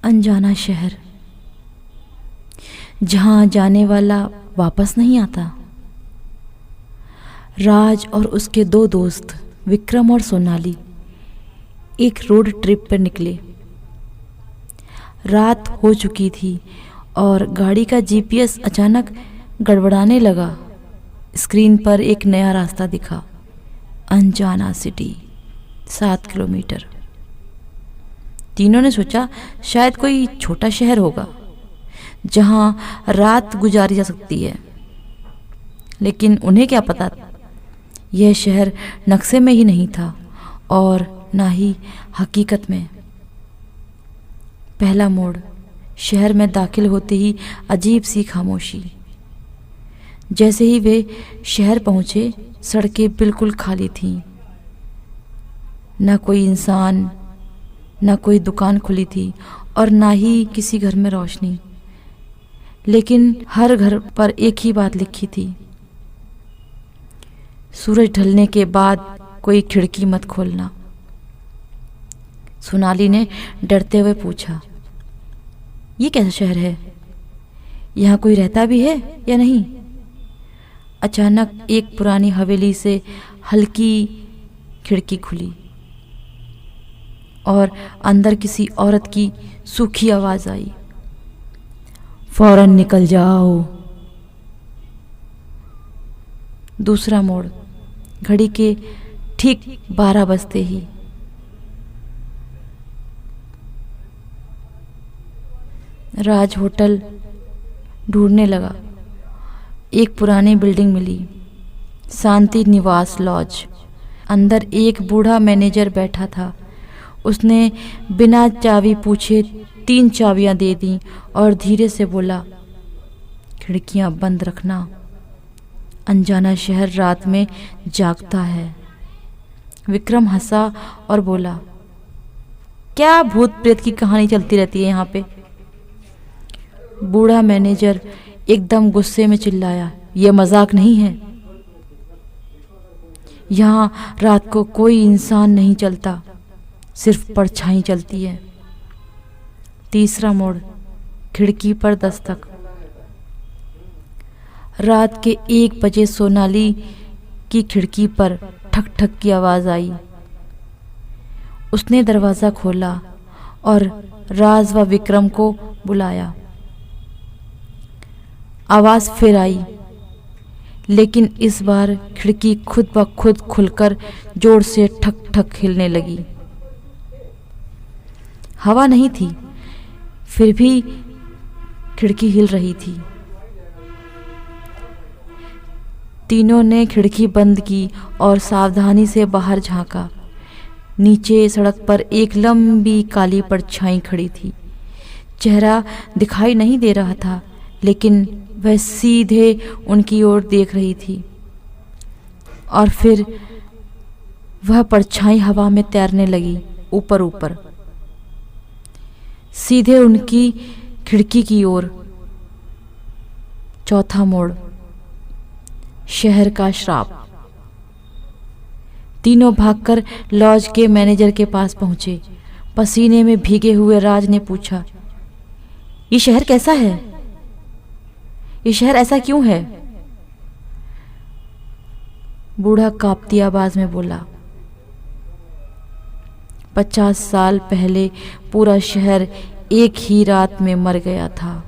अनजाना शहर, जहां जाने वाला वापस नहीं आता। राज और उसके दो दोस्त विक्रम और सोनाली एक रोड ट्रिप पर निकले। रात हो चुकी थी और गाड़ी का जीपीएस अचानक गड़बड़ाने लगा। स्क्रीन पर एक नया रास्ता दिखा, अनजाना सिटी, 7 किलोमीटर। तीनों ने सोचा शायद कोई छोटा शहर होगा जहां रात गुजारी जा सकती है, लेकिन उन्हें क्या पता, यह शहर नक्शे में ही नहीं था और ना ही हकीकत में। पहला मोड़, शहर में दाखिल होते ही अजीब सी खामोशी। जैसे ही वे शहर पहुंचे, सड़कें बिल्कुल खाली थीं। ना कोई इंसान, ना कोई दुकान खुली थी और ना ही किसी घर में रोशनी। लेकिन हर घर पर एक ही बात लिखी थी, सूरज ढलने के बाद कोई खिड़की मत खोलना। सोनाली ने डरते हुए पूछा, ये कैसा शहर है? यहाँ कोई रहता भी है या नहीं? अचानक एक पुरानी हवेली से हल्की खिड़की खुली और अंदर किसी औरत की सूखी आवाज आई, फौरन निकल जाओ। दूसरा मोड़, घड़ी के ठीक 12 बजते ही राज होटल ढूंढने लगा। एक पुरानी बिल्डिंग मिली, शांति निवास लॉज। अंदर एक बूढ़ा मैनेजर बैठा था। उसने बिना चाबी पूछे 3 चाबियां दे दी और धीरे से बोला, खिड़कियां बंद रखना, अनजाना शहर रात में जागता है। विक्रम हंसा और बोला, क्या भूत प्रेत की कहानी चलती रहती है यहाँ पे? बूढ़ा मैनेजर एकदम गुस्से में चिल्लाया, यह मजाक नहीं है। यहाँ रात को कोई इंसान नहीं चलता, सिर्फ परछाई चलती है। तीसरा मोड़, खिड़की पर दस्तक। रात के 1 बजे सोनाली की खिड़की पर ठक ठक की आवाज आई। उसने दरवाजा खोला और राज व विक्रम को बुलाया। आवाज फिर आई, लेकिन इस बार खिड़की खुद ब खुद खुलकर जोर से ठक ठक हिलने लगी। हवा नहीं थी, फिर भी खिड़की हिल रही थी। तीनों ने खिड़की बंद की और सावधानी से बाहर झांका। नीचे सड़क पर एक लंबी काली परछाई खड़ी थी। चेहरा दिखाई नहीं दे रहा था, लेकिन वह सीधे उनकी ओर देख रही थी। और फिर वह परछाई हवा में तैरने लगी, ऊपर ऊपर, सीधे उनकी खिड़की की ओर। चौथा मोड़, शहर का श्राप। तीनों भागकर लॉज के मैनेजर के पास पहुंचे। पसीने में भीगे हुए राज ने पूछा, ये शहर कैसा है? ये शहर ऐसा क्यों है? बूढ़ा कांपती आवाज में बोला, 50 साल पहले पूरा शहर एक ही रात में मर गया था।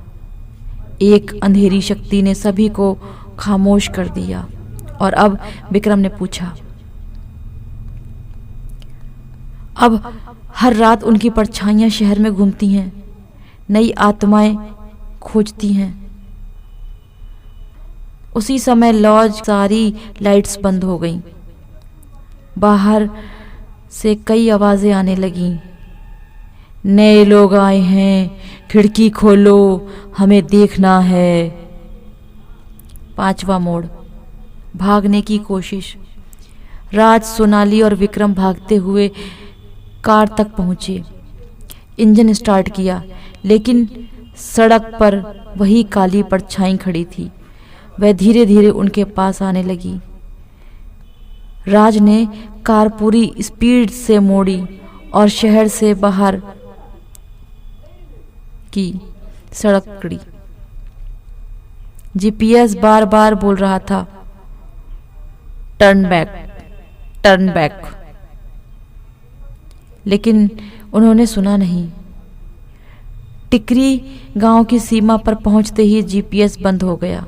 एक अंधेरी शक्ति ने सभी को खामोश कर दिया। और अब विक्रम ने पूछा, अब हर रात उनकी परछाइयां शहर में घूमती हैं, नई आत्माएं खोजती हैं। उसी समय लॉज सारी लाइट्स बंद हो गईं। बाहर से कई आवाजें आने लगीं, नए लोग आए हैं, खिड़की खोलो, हमें देखना है। 5वां मोड़, भागने की कोशिश। राज, सोनाली और विक्रम भागते हुए कार तक पहुंचे। इंजन स्टार्ट किया, लेकिन सड़क पर वही काली परछाई खड़ी थी। वह धीरे धीरे उनके पास आने लगी। राज ने कार पूरी स्पीड से मोड़ी और शहर से बाहर की सड़क पकड़ी। जीपीएस बार बार बोल रहा था, टर्न बैक, टर्न बैक, लेकिन उन्होंने सुना नहीं। टिकरी गांव की सीमा पर पहुंचते ही जीपीएस बंद हो गया।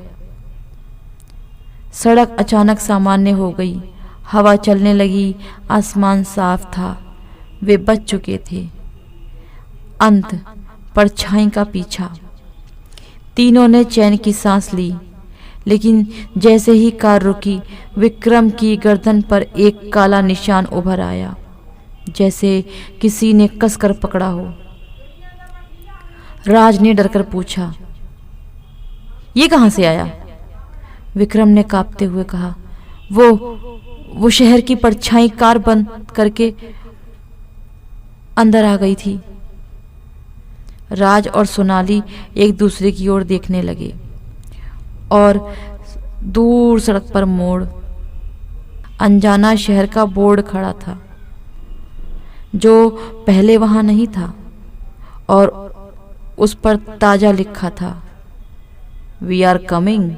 सड़क अचानक सामान्य हो गई, हवा चलने लगी, आसमान साफ था। वे बच चुके थे। अंत, परछाई का पीछा। तीनों ने चैन की सांस ली, लेकिन जैसे ही कार रुकी, विक्रम की गर्दन पर एक काला निशान उभर आया, जैसे किसी ने कसकर पकड़ा हो। राज ने डरकर पूछा, ये कहां से आया? विक्रम ने कांपते हुए कहा, वो शहर की परछाई कार बंद करके अंदर आ गई थी। राज और सोनाली एक दूसरे की ओर देखने लगे और दूर सड़क पर मोड़, अनजाना शहर का बोर्ड खड़ा था, जो पहले वहां नहीं था, और उस पर ताजा लिखा था, वी आर कमिंग।